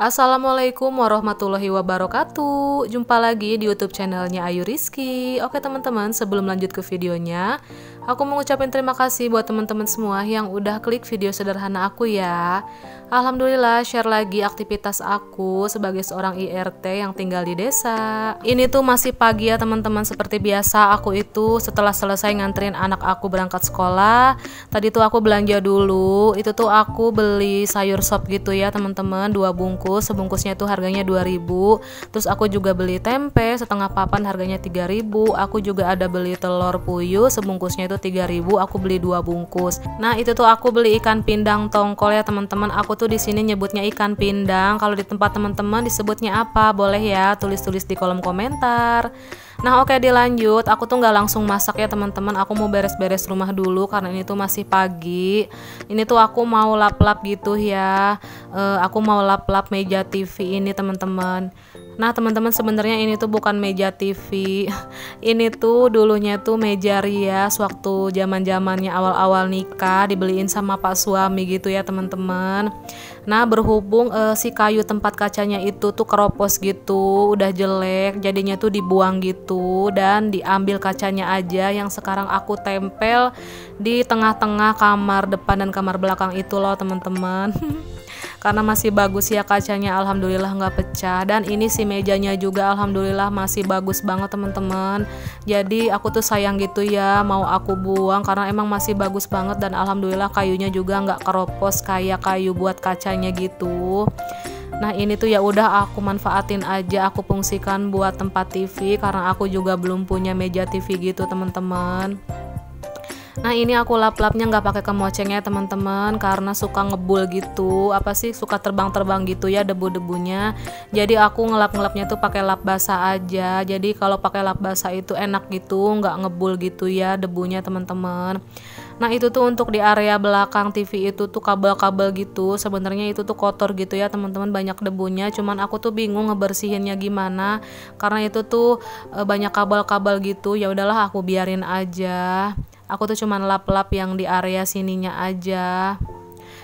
Assalamualaikum warahmatullahi wabarakatuh. Jumpa lagi di YouTube channelnya Ayu Rizky. Oke teman-teman, sebelum lanjut ke videonya, aku mau ngucapin terima kasih buat teman-teman semua yang udah klik video sederhana aku ya. Alhamdulillah, share lagi aktivitas aku sebagai seorang IRT yang tinggal di desa. Ini tuh masih pagi ya teman-teman, seperti biasa aku itu setelah selesai nganterin anak aku berangkat sekolah. Tadi tuh aku belanja dulu. Itu tuh aku beli sayur sop gitu ya teman-teman, 2 bungkus. Sebungkusnya tuh harganya 2.000. Terus aku juga beli tempe setengah papan harganya 3.000. Aku juga ada beli telur puyuh sebungkusnya itu 3.000. Aku beli 2 bungkus. Nah, itu tuh aku beli ikan pindang tongkol ya teman-teman. Aku tuh di sini nyebutnya ikan pindang. Kalau di tempat teman-teman disebutnya apa? Boleh ya tulis-tulis di kolom komentar. Nah, oke, dilanjut. Aku tuh nggak langsung masak ya teman-teman. Aku mau beres-beres rumah dulu karena ini tuh masih pagi. Ini tuh aku mau lap-lap gitu ya. Aku mau lap-lap meja TV ini teman-teman. Nah teman-teman, sebenarnya ini tuh bukan meja TV. Ini tuh dulunya tuh meja rias waktu zaman-zamannya awal-awal nikah, dibeliin sama pak suami gitu ya teman-teman. Nah berhubung si kayu tempat kacanya itu tuh keropos gitu, udah jelek, jadinya tuh dibuang gitu dan diambil kacanya aja yang sekarang aku tempel di tengah-tengah kamar depan dan kamar belakang itu loh teman-teman. Karena masih bagus ya kacanya, alhamdulillah nggak pecah. Dan ini si mejanya juga alhamdulillah masih bagus banget teman-teman. Jadi aku tuh sayang gitu ya mau aku buang karena emang masih bagus banget. Dan alhamdulillah kayunya juga nggak keropos kayak kayu buat kacanya gitu. Nah ini tuh ya udah aku manfaatin aja, aku fungsikan buat tempat TV karena aku juga belum punya meja TV gitu teman-teman. Nah ini aku lap-lapnya nggak pakai kemoceng ya teman-teman, karena suka ngebul gitu, apa sih, suka terbang-terbang gitu ya debu-debunya. Jadi aku ngelap-ngelapnya tuh pakai lap basah aja. Jadi kalau pakai lap basah itu enak gitu, nggak ngebul gitu ya debunya teman-teman. Nah itu tuh untuk di area belakang TV itu tuh kabel-kabel gitu, sebenarnya itu tuh kotor gitu ya teman-teman, banyak debunya. Cuman aku tuh bingung ngebersihinnya gimana karena itu tuh banyak kabel-kabel gitu. Ya udahlah aku biarin aja. Aku tuh cuman lap-lap yang di area sininya aja.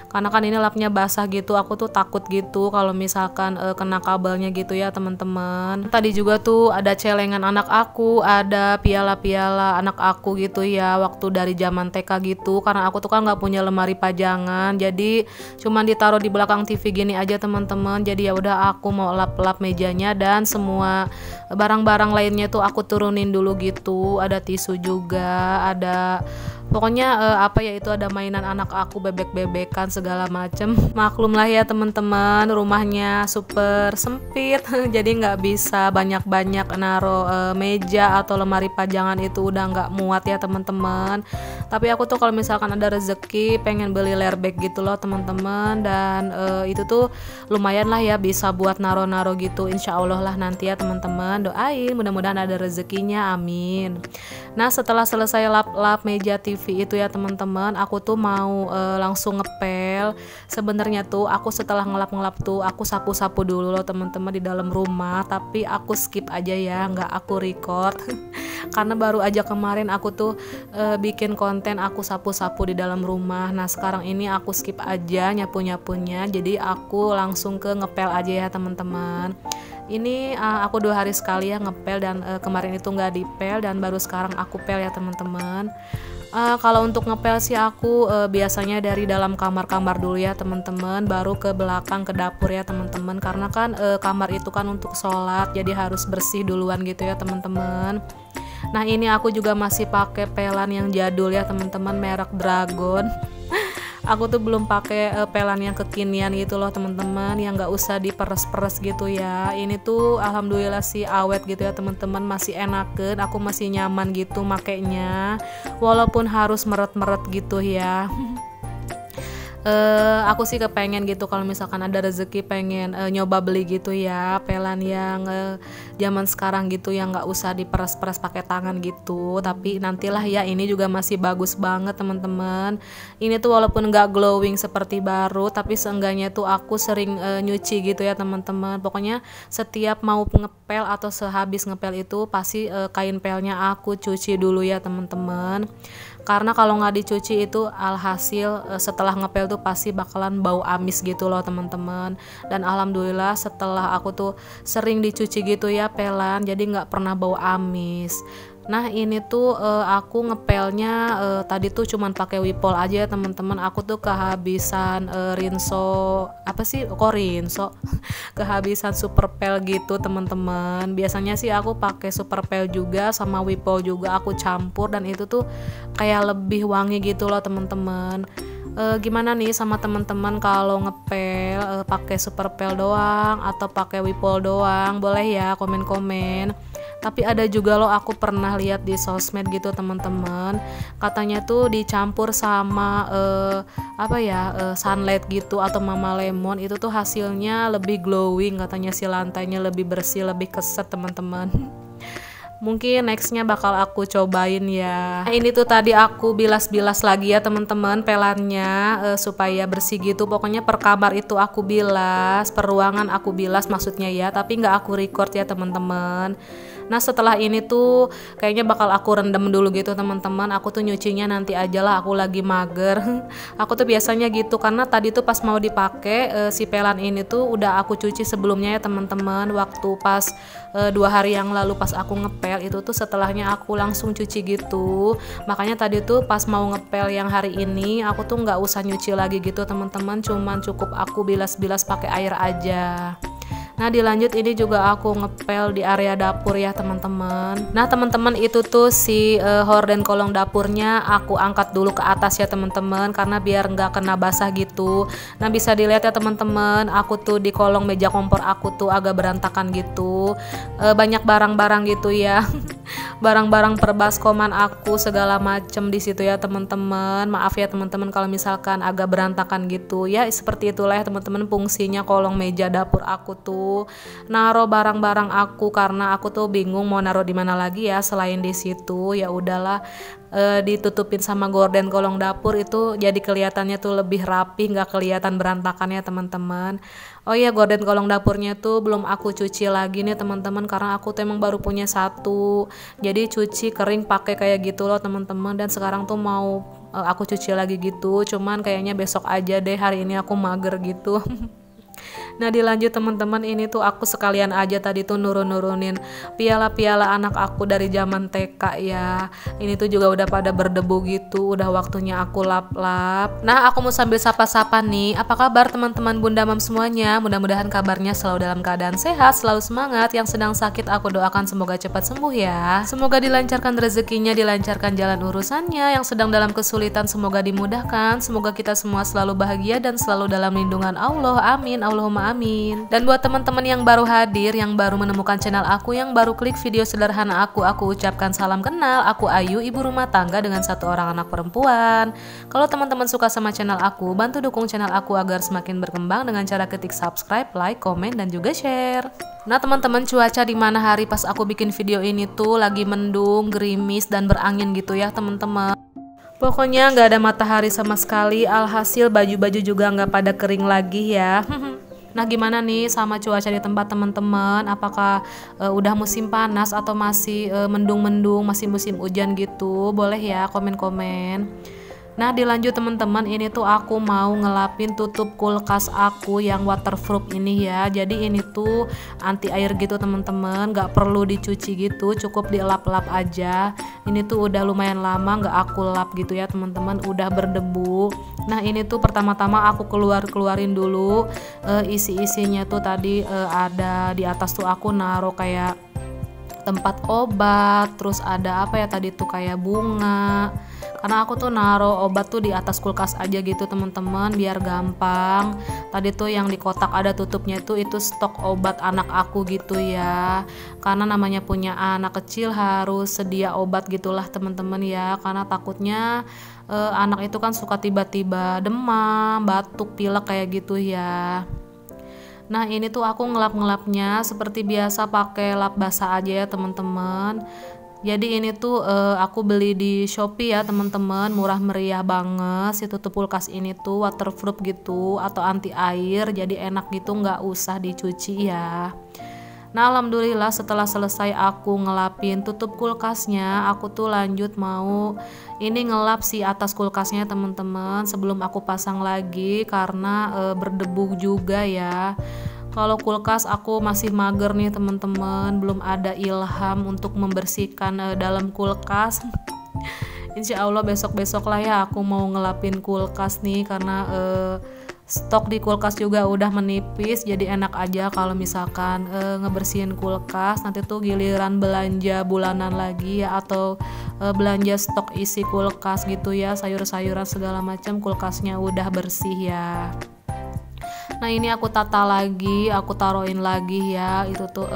Karena kan ini lapnya basah gitu, aku tuh takut gitu kalau misalkan kena kabelnya gitu ya teman-teman. Tadi juga tuh ada celengan anak aku, ada piala-piala anak aku gitu ya waktu dari zaman TK gitu. Karena aku tuh kan nggak punya lemari pajangan, jadi cuman ditaruh di belakang TV gini aja teman-teman. Jadi ya udah aku mau lap-lap mejanya dan semua barang-barang lainnya tuh aku turunin dulu gitu. Ada tisu juga, ada pokoknya apa ya, itu ada mainan anak aku, bebek-bebekan segala macem. Maklum lah ya teman-teman, rumahnya super sempit jadi nggak bisa banyak-banyak naro meja atau lemari pajangan, itu udah nggak muat ya teman-teman. Tapi aku tuh kalau misalkan ada rezeki pengen beli layer bag gitu loh teman-teman, dan itu tuh lumayan lah ya bisa buat naro-naro gitu. Insya Allah lah nanti ya teman-teman, doain mudah-mudahan ada rezekinya, amin. Nah setelah selesai lap-lap meja TV itu ya teman-teman, aku tuh mau langsung ngepel. Sebenarnya tuh aku setelah ngelap-ngelap tuh aku sapu-sapu dulu loh teman-teman di dalam rumah, tapi aku skip aja ya, nggak aku record karena baru aja kemarin aku tuh bikin konten aku sapu-sapu di dalam rumah. Nah sekarang ini aku skip aja nyapu-nyapunya, jadi aku langsung ke ngepel aja ya teman-teman. Ini aku 2 hari sekali ya ngepel, dan kemarin itu nggak dipel dan baru sekarang aku pel ya teman-teman. Kalau untuk ngepel sih aku biasanya dari dalam kamar-kamar dulu ya teman-teman, baru ke belakang ke dapur ya teman-teman, karena kan kamar itu kan untuk sholat, jadi harus bersih duluan gitu ya teman-teman. Nah ini aku juga masih pakai pelan yang jadul ya teman-teman, merek Dragon. Aku tuh belum pakai pelan yang kekinian gitu loh teman-teman, yang nggak usah diperes-peres gitu ya. Ini tuh alhamdulillah sih awet gitu ya teman-teman, masih enakan, aku masih nyaman gitu makainya, walaupun harus meret-meret gitu ya. Aku sih kepengen gitu kalau misalkan ada rezeki pengen nyoba beli gitu ya pelan yang zaman sekarang gitu, yang nggak usah diperas-peras pakai tangan gitu. Tapi nantilah ya, ini juga masih bagus banget teman-teman. Ini tuh walaupun nggak glowing seperti baru, tapi seenggaknya tuh aku sering nyuci gitu ya teman-teman. Pokoknya setiap mau ngepel atau sehabis ngepel itu pasti kain pelnya aku cuci dulu ya teman-teman. karena kalau nggak dicuci itu alhasil setelah ngepel tuh pasti bakalan bau amis gitu loh teman-teman. Dan alhamdulillah setelah aku tuh sering dicuci gitu ya pelan, jadi nggak pernah bau amis. Nah ini tuh aku ngepelnya tadi tuh cuman pakai Wipol aja ya teman-teman. Aku tuh kehabisan rinso apa sih kok rinso kehabisan super pel gitu teman-teman. Biasanya sih aku pakai super pel juga sama Wipol juga aku campur, dan itu tuh kayak lebih wangi gitu loh teman-teman. Gimana nih sama teman-teman kalau ngepel pakai super pel doang atau pakai Wipol doang? Boleh ya komen-komen. Tapi ada juga loh aku pernah lihat di sosmed gitu teman-teman, katanya tuh dicampur sama sunlight gitu atau mama lemon, itu tuh hasilnya lebih glowing, katanya si lantainya lebih bersih, lebih keset teman-teman. Mungkin nextnya bakal aku cobain ya. Nah, ini tuh tadi aku bilas-bilas lagi ya teman-teman pelannya supaya bersih gitu. Pokoknya per kamar itu aku bilas, per ruangan aku bilas maksudnya ya, tapi nggak aku record ya teman-teman. Nah setelah ini tuh kayaknya bakal aku rendam dulu gitu teman-teman. Aku tuh nyucinya nanti aja lah, aku lagi mager. Aku tuh biasanya gitu karena tadi tuh pas mau dipakai si pelan ini tuh udah aku cuci sebelumnya ya teman-teman. Waktu pas 2 hari yang lalu pas aku ngepel itu tuh setelahnya aku langsung cuci gitu. Makanya tadi tuh pas mau ngepel yang hari ini aku tuh nggak usah nyuci lagi gitu teman-teman. Cuman cukup aku bilas-bilas pakai air aja. Nah dilanjut ini juga aku ngepel di area dapur ya teman-teman. Nah teman-teman itu tuh si horden kolong dapurnya aku angkat dulu ke atas ya teman-teman, karena biar nggak kena basah gitu. Nah bisa dilihat ya teman-teman, aku tuh di kolong meja kompor aku tuh agak berantakan gitu, banyak barang-barang gitu ya. Barang-barang perbaskoman aku segala macem di situ ya teman-teman. Maaf ya teman-teman kalau misalkan agak berantakan gitu ya, seperti itulah ya teman-teman fungsinya kolong meja dapur aku tuh. Naro barang-barang aku karena aku tuh bingung mau naro di mana lagi ya selain di situ. Ya udahlah, ditutupin sama gorden kolong dapur itu jadi kelihatannya tuh lebih rapi, nggak kelihatan berantakan ya teman-teman. Oh iya, gorden kolong dapurnya tuh belum aku cuci lagi nih teman-teman, karena aku tuh emang baru punya satu, jadi cuci kering pakai kayak gitu loh teman-teman. Dan sekarang tuh mau aku cuci lagi gitu, cuman kayaknya besok aja deh, hari ini aku mager gitu. Nah dilanjut teman-teman, ini tuh aku sekalian aja tadi tuh nurunin piala-piala anak aku dari zaman TK ya. Ini tuh juga udah pada berdebu gitu, udah waktunya aku lap-lap. Nah aku mau sambil sapa-sapa nih, apa kabar teman-teman Bunda Mam semuanya? Mudah-mudahan kabarnya selalu dalam keadaan sehat, selalu semangat. Yang sedang sakit aku doakan semoga cepat sembuh ya. Semoga dilancarkan rezekinya, dilancarkan jalan urusannya. Yang sedang dalam kesulitan semoga dimudahkan. Semoga kita semua selalu bahagia dan selalu dalam lindungan Allah. Amin, Allahumma amin. Dan buat teman-teman yang baru hadir, yang baru menemukan channel aku, yang baru klik video sederhana aku ucapkan salam kenal. Aku Ayu, ibu rumah tangga dengan 1 orang anak perempuan. Kalau teman-teman suka sama channel aku, bantu dukung channel aku agar semakin berkembang dengan cara ketik subscribe, like, komen, dan juga share. Nah teman-teman, cuaca di mana hari pas aku bikin video ini tuh lagi mendung, gerimis, dan berangin gitu ya teman-teman. Pokoknya nggak ada matahari sama sekali, alhasil baju-baju juga nggak pada kering lagi ya. Nah gimana nih sama cuaca di tempat teman-teman? Apakah udah musim panas atau masih mendung-mendung, masih musim hujan gitu? Boleh ya komen-komen. Nah dilanjut teman-teman, ini tuh aku mau ngelapin tutup kulkas aku yang waterproof ini ya. Jadi ini tuh anti air gitu teman-teman, gak perlu dicuci gitu, cukup dilap-lap aja. Ini tuh udah lumayan lama gak aku lap gitu ya teman-teman, udah berdebu. Nah ini tuh pertama-tama aku keluarin dulu isi-isinya tuh tadi ada di atas tuh aku naruh kayak tempat obat, terus ada apa ya tadi tuh kayak bunga. Karena aku tuh naruh obat tuh di atas kulkas aja gitu teman-teman biar gampang. Tadi tuh yang di kotak ada tutupnya itu stok obat anak aku gitu ya. Karena namanya punya anak kecil harus sedia obat gitulah teman-teman ya. Karena takutnya anak itu kan suka tiba-tiba demam, batuk, pilek kayak gitu ya. Nah ini tuh aku ngelap-ngelapnya seperti biasa pakai lap basah aja ya teman-teman. Jadi ini tuh aku beli di Shopee ya teman-teman, murah meriah banget. Si tutup kulkas ini tuh waterproof gitu atau anti air, jadi enak gitu, nggak usah dicuci ya. Nah alhamdulillah setelah selesai aku ngelapin tutup kulkasnya, aku tuh lanjut mau ini ngelap si atas kulkasnya teman-teman sebelum aku pasang lagi karena berdebu juga ya. Kalau kulkas aku masih mager nih teman-teman, belum ada ilham untuk membersihkan dalam kulkas. Insya Allah besok-besok lah ya aku mau ngelapin kulkas nih karena stok di kulkas juga udah menipis, jadi enak aja kalau misalkan ngebersihin kulkas. Nanti tuh giliran belanja bulanan lagi ya, atau belanja stok isi kulkas gitu ya, sayur-sayuran segala macam, kulkasnya udah bersih ya. Nah ini aku tata lagi, aku taruhin lagi ya, itu tuh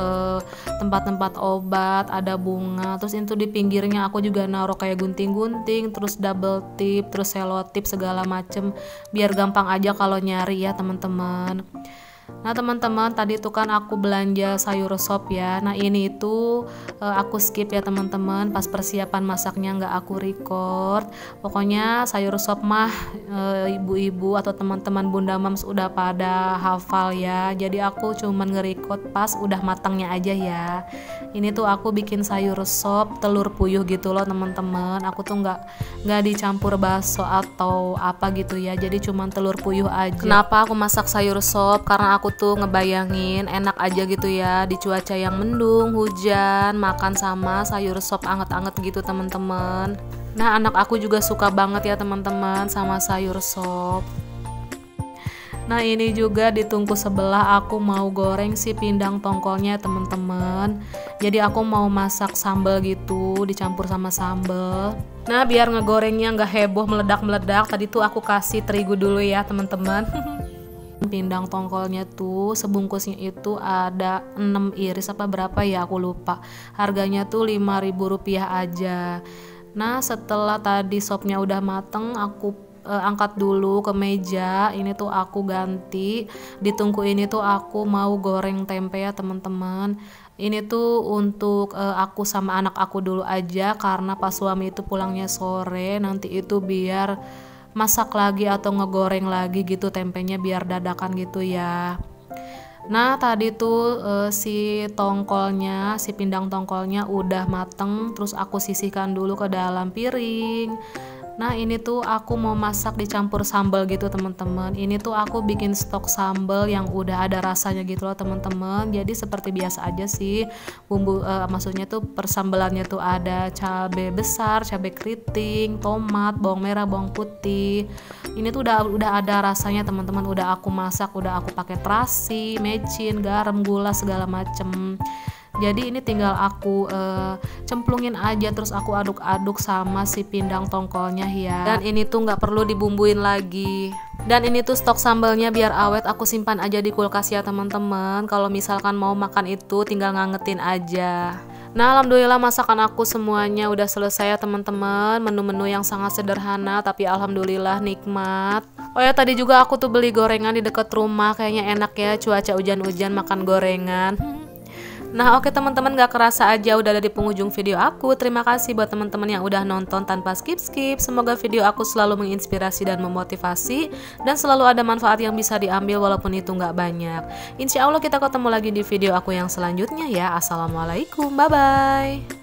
tempat-tempat obat, ada bunga, terus itu di pinggirnya aku juga naruh kayak gunting-gunting, terus double tip, terus selotip segala macem, biar gampang aja kalau nyari ya teman-teman. Nah teman-teman, tadi itu kan aku belanja sayur sop ya. Nah ini itu aku skip ya teman-teman, pas persiapan masaknya nggak aku record. Pokoknya sayur sop mah ibu-ibu atau teman-teman Bunda Mams udah pada hafal ya. Jadi aku cuman nge-record pas udah matangnya aja ya. Ini tuh aku bikin sayur sop telur puyuh gitu loh teman-teman. Aku tuh nggak dicampur bakso atau apa gitu ya. Jadi cuman telur puyuh aja. Kenapa aku masak sayur sop? Karena aku tuh ngebayangin enak aja gitu ya di cuaca yang mendung, hujan, makan sama sayur sop anget-anget gitu teman-teman. Nah anak aku juga suka banget ya teman-teman sama sayur sop. Nah ini juga di tungku sebelah aku mau goreng si pindang tongkolnya teman-teman. Jadi aku mau masak sambal gitu, dicampur sama sambal. Nah biar ngegorengnya nggak heboh meledak-meledak, tadi tuh aku kasih terigu dulu ya teman-teman. Pindang tongkolnya tuh sebungkusnya itu ada 6 iris apa berapa ya aku lupa. Harganya tuh Rp5.000 aja. Nah setelah tadi sopnya udah mateng, aku angkat dulu ke meja. Ini tuh aku ganti. Di tungku ini tuh aku mau goreng tempe ya teman-teman. Ini tuh untuk aku sama anak aku dulu aja, karena pas suami itu pulangnya sore, nanti itu biar masak lagi atau ngegoreng lagi gitu tempenya biar dadakan gitu ya. Nah tadi tuh si tongkolnya, si pindang tongkolnya udah mateng, terus aku sisihkan dulu ke dalam piring. Nah ini tuh aku mau masak dicampur sambal gitu teman-teman. Ini tuh aku bikin stok sambal yang udah ada rasanya gitu loh teman-teman. Jadi seperti biasa aja sih bumbu, maksudnya tuh persambalannya tuh ada cabai besar, cabai keriting, tomat, bawang merah, bawang putih. Ini tuh udah ada rasanya teman-teman. Udah aku masak, udah aku pakai terasi, mecin, garam, gula segala macem. Jadi ini tinggal aku cemplungin aja, terus aku aduk-aduk sama si pindang tongkolnya ya. Dan ini tuh nggak perlu dibumbuin lagi. Dan ini tuh stok sambalnya biar awet, aku simpan aja di kulkas ya teman-teman. Kalau misalkan mau makan itu tinggal ngangetin aja. Nah alhamdulillah masakan aku semuanya udah selesai ya teman-teman. Menu-menu yang sangat sederhana tapi alhamdulillah nikmat. Oh ya tadi juga aku tuh beli gorengan di deket rumah, kayaknya enak ya cuaca hujan-hujan makan gorengan. Nah oke teman-teman, gak kerasa aja udah ada di penghujung video aku. Terima kasih buat teman-teman yang udah nonton tanpa skip-skip. Semoga video aku selalu menginspirasi dan memotivasi, dan selalu ada manfaat yang bisa diambil walaupun itu gak banyak. Insya Allah kita ketemu lagi di video aku yang selanjutnya ya. Assalamualaikum, bye-bye.